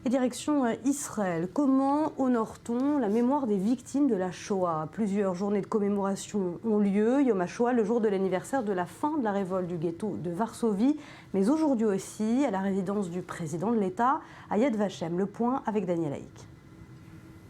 Et direction Israël. Comment honore-t-on la mémoire des victimes de la Shoah? Plusieurs journées de commémoration ont lieu. Yom HaShoah, le jour de l'anniversaire de la fin de la révolte du ghetto de Varsovie. Mais aujourd'hui aussi, à la résidence du président de l'État, à Yad Vashem. Le point avec Daniel Haïk.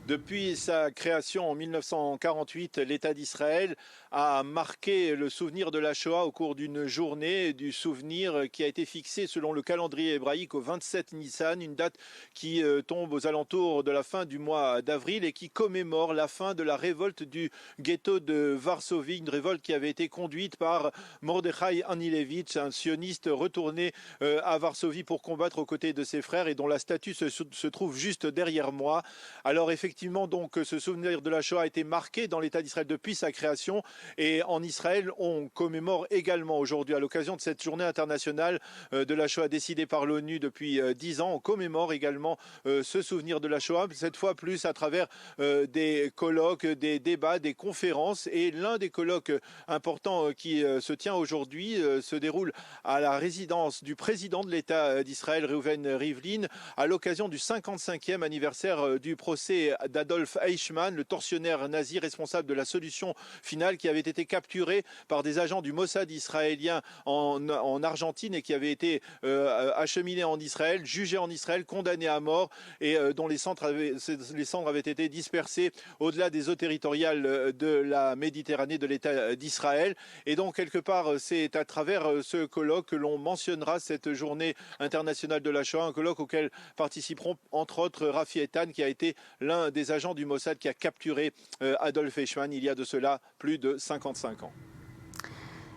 Depuis sa création en 1948, l'État d'Israël a marqué le souvenir de la Shoah au cours d'une journée du souvenir qui a été fixée selon le calendrier hébraïque au 27 Nissan, une date qui tombe aux alentours de la fin du mois d'avril et qui commémore la fin de la révolte du ghetto de Varsovie, une révolte qui avait été conduite par Mordechai Anilevitch, un sioniste retourné à Varsovie pour combattre aux côtés de ses frères et dont la statue se trouve juste derrière moi. Alors effectivement, donc, ce souvenir de la Shoah a été marqué dans l'État d'Israël depuis sa création et en Israël, on commémore également aujourd'hui à l'occasion de cette journée internationale de la Shoah décidée par l'ONU depuis 10 ans. On commémore également ce souvenir de la Shoah, cette fois plus à travers des colloques, des débats, des conférences. Et l'un des colloques importants qui se tient aujourd'hui se déroule à la résidence du président de l'État d'Israël, Reuven Rivlin, à l'occasion du 55e anniversaire du procès d'Adolf Eichmann, le tortionnaire nazi responsable de la solution finale qui avait été capturé par des agents du Mossad israélien en Argentine et qui avait été acheminé en Israël, jugé en Israël, condamné à mort et dont les cendres avaient été dispersées au-delà des eaux territoriales de la Méditerranée de l'État d'Israël. Et donc, quelque part, c'est à travers ce colloque que l'on mentionnera cette journée internationale de la Shoah, un colloque auquel participeront entre autres Rafi Eitan, qui a été l'un des agents du Mossad qui a capturé Adolf Eichmann il y a de cela plus de 55 ans.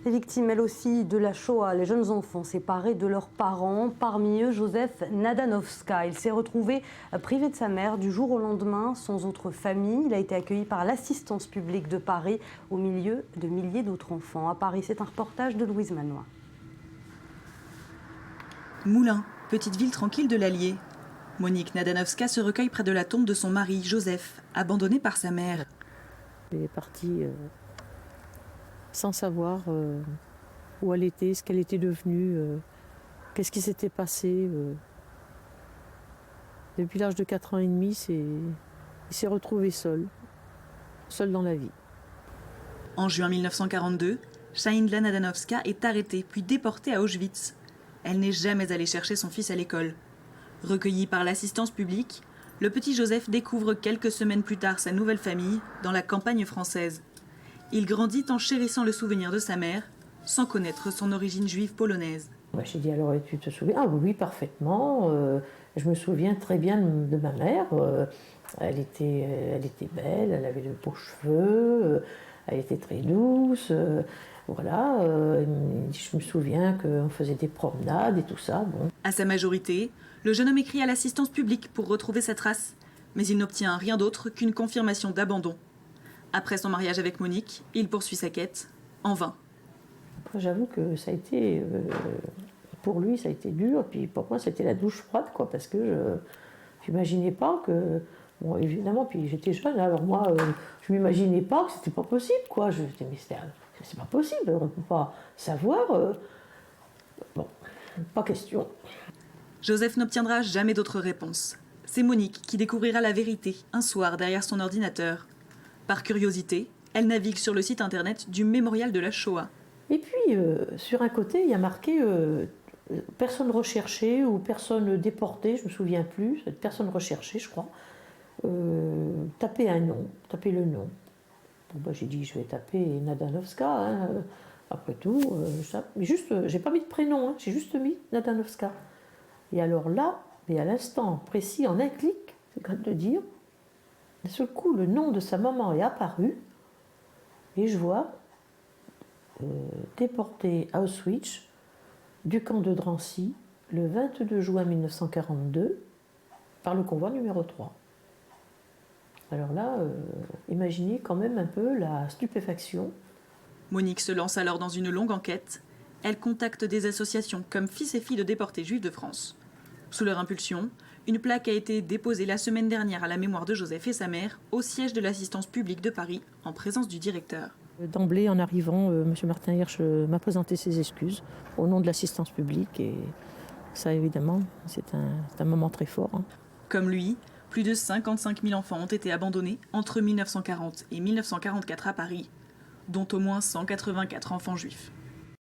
Les victimes, elles aussi, de la Shoah, les jeunes enfants séparés de leurs parents, parmi eux Joseph Nadanovska. Il s'est retrouvé privé de sa mère du jour au lendemain, sans autre famille. Il a été accueilli par l'assistance publique de Paris au milieu de milliers d'autres enfants. À Paris, c'est un reportage de Louise Manois. Moulins, petite ville tranquille de l'Allier. Monique Nadanovska se recueille près de la tombe de son mari, Joseph, abandonné par sa mère. Elle est partie sans savoir où elle était, ce qu'elle était devenue, qu'est-ce qui s'était passé. Depuis l'âge de 4 ans et demi, il s'est retrouvé seul dans la vie. En juin 1942, Shaindla Nadanovska est arrêtée puis déportée à Auschwitz. Elle n'est jamais allée chercher son fils à l'école. Recueilli par l'assistance publique, le petit Joseph découvre quelques semaines plus tard sa nouvelle famille dans la campagne française. Il grandit en chérissant le souvenir de sa mère, sans connaître son origine juive polonaise. J'ai dit, alors tu te souviens? Ah oui, parfaitement. Je me souviens très bien de ma mère. Elle était belle, elle avait de beaux cheveux, elle était très douce. Voilà, je me souviens qu'on faisait des promenades et tout ça. Bon. À sa majorité, le jeune homme écrit à l'assistance publique pour retrouver sa trace, mais il n'obtient rien d'autre qu'une confirmation d'abandon. Après son mariage avec Monique, il poursuit sa quête, en vain. J'avoue que ça a été, pour lui, ça a été dur, et puis pour moi, c'était la douche froide, quoi, parce que je n'imaginais pas que... Bon, évidemment, puis j'étais jeune, alors moi, je ne m'imaginais pas que c'était pas possible, quoi. Je disais, mais c'est pas possible, on ne peut pas savoir. Bon, pas question. Joseph n'obtiendra jamais d'autre réponse. C'est Monique qui découvrira la vérité un soir derrière son ordinateur. Par curiosité, elle navigue sur le site internet du Mémorial de la Shoah. Et puis, sur un côté, il y a marqué personne recherchée ou personne déportée, je ne me souviens plus, personne recherchée, je crois. Tapez un nom, tapez le nom. Bon, j'ai dit, je vais taper Nadanovska, hein. Après tout, mais juste, j'ai pas mis de prénom, hein, j'ai juste mis Nadanovska. Et alors là, mais à l'instant précis, en un clic, c'est grave de dire, d'un seul coup, le nom de sa maman est apparu, et je vois déporté à Auschwitz du camp de Drancy le 22 juin 1942 par le convoi numéro 3. Alors là, imaginez quand même un peu la stupéfaction. Monique se lance alors dans une longue enquête. Elle contacte des associations comme Fils et Filles de déportés juifs de France. Sous leur impulsion, une plaque a été déposée la semaine dernière à la mémoire de Joseph et sa mère au siège de l'assistance publique de Paris, en présence du directeur. D'emblée, en arrivant, M. Martin Hirsch m'a présenté ses excuses au nom de l'assistance publique et ça, évidemment, c'est un moment très fort. Hein. Comme lui, plus de 55 000 enfants ont été abandonnés entre 1940 et 1944 à Paris, dont au moins 184 enfants juifs.